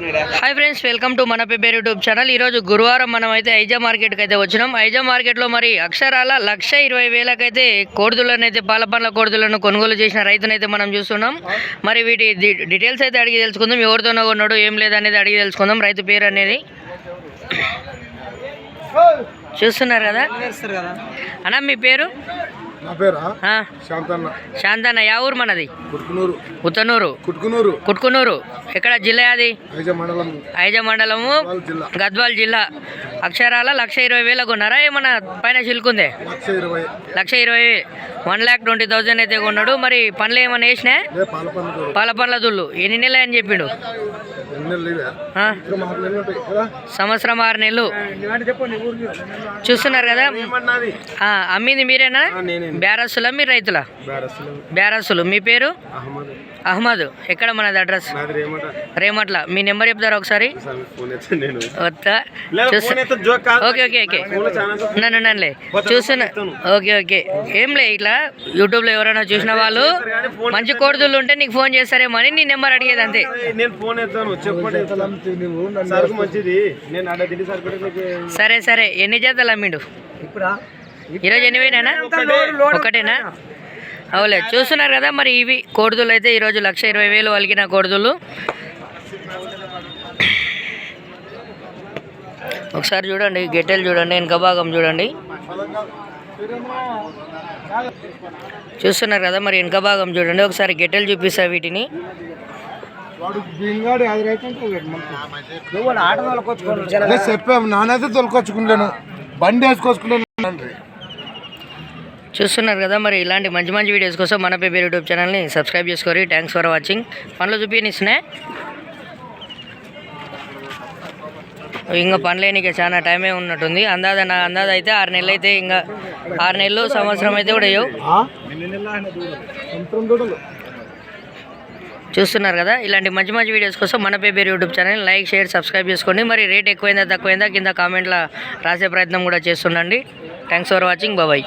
Hi friends, welcome to మన paper YouTube channel. ఈరోజు గురువారం మనం అయితే ఐజా మార్కెట్కి అయితే వచ్చినాం. ఐజా మార్కెట్లో మరి అక్షరాల 1,20,000 అయితే కోడిదులను అయితే పాల పండ్ల కోడిదులను కొనుగోలు చేసిన రైతునైతే మనం చూస్తున్నాం. మరి వీటి డీటెయిల్స్ అయితే అడిగి తెలుసుకుందాం. ఎవరితోనో కొన్నాడు ఏం లేదనేది అడిగి తెలుసుకుందాం. రైతు పేరు అనేది చూస్తున్నారు కదా అన్న. మీ పేరు? శాంతన్న. యా ఊరు మనది? ఉత్తనూరు. కుట్కునూరు. ఎక్కడ జిల్లా అది? ఐజా మండలము, గద్వాల్ జిల్లా. అక్షరాల 1,20,000 కొన్నారా? ఏమన్నా పైన చిలుకుందే? 1,20,000, 1,20,000 అయితే కొన్నాడు. మరి పనులు ఏమన్నా వేసినా? పాల పండ్ల దుళ్ళు. ఎన్ని నెలలు అని చెప్పిండు? సంవత్సరం 6 నెలలు. చూస్తున్నారు కదా. అమ్మింది మీరేనా? బేరస్సులా మీరు రైతులా? బేరస్సులు. మీ పేరు? అహ్మద్. ఎక్కడ మనది అడ్రస్? రేమట్ల. మీ నెంబర్ చెప్తారా ఒకసారి? ఓకే నన్నులే చూస్తున్నా. ఓకే ఏం లే, ఇట్లా యూట్యూబ్లో ఎవరైనా చూసిన వాళ్ళు మంచి కోడిదుళ్ళు ఉంటే నీకు ఫోన్ చేస్తారేమో అని నీ నెంబర్ అడిగేది అంతే. సరే ఎన్ని జతలు అమ్మిండు ఈరోజు? ఎన్ని పోయినా? ఒకటేనా? అవులే. చూస్తున్నారు కదా. మరి ఇవి కోడిదులు అయితే ఈరోజు 1,20,000 వలిగిన కోడిదులు. ఒకసారి చూడండి, గెట్టెలు చూడండి, వెనక భాగం చూడండి. చూస్తున్నారు కదా. మరి వెనక భాగం చూడండి. ఒకసారి గెట్టెలు చూపిస్తా వీటిని. చెప్పాము, నానైతే తొలకొచ్చుకుంటాను, బండి వేసుకొచ్చుకుంటాను. చూస్తున్నారు కదా. మరి ఇలాంటి మంచి వీడియోస్ కోసం మన పేపర్ యూట్యూబ్ ఛానల్ని సబ్స్క్రైబ్ చేసుకోరి. Thanks for watching. పనులు చూపినిస్తున్నాయి. ఇంకా పనులేనికే చాలా టైమే ఉన్నట్టుంది. నా అందాజ అయితే 6 నెలలు అయితే, ఇంకా 6 నెలలు, సంవత్సరం అయితే కూడా అయ్యో. చూస్తున్నారు కదా. ఇలాంటి మంచి వీడియోస్ కోసం మన paper YouTube channel like, share, subscribe చేసుకోండి. మరి రేట్ ఎక్కువైందా తక్కువైందా కింద కామెంట్లో రాసే ప్రయత్నం కూడా చేస్తుండండి. Thanks for watching. బాయ్.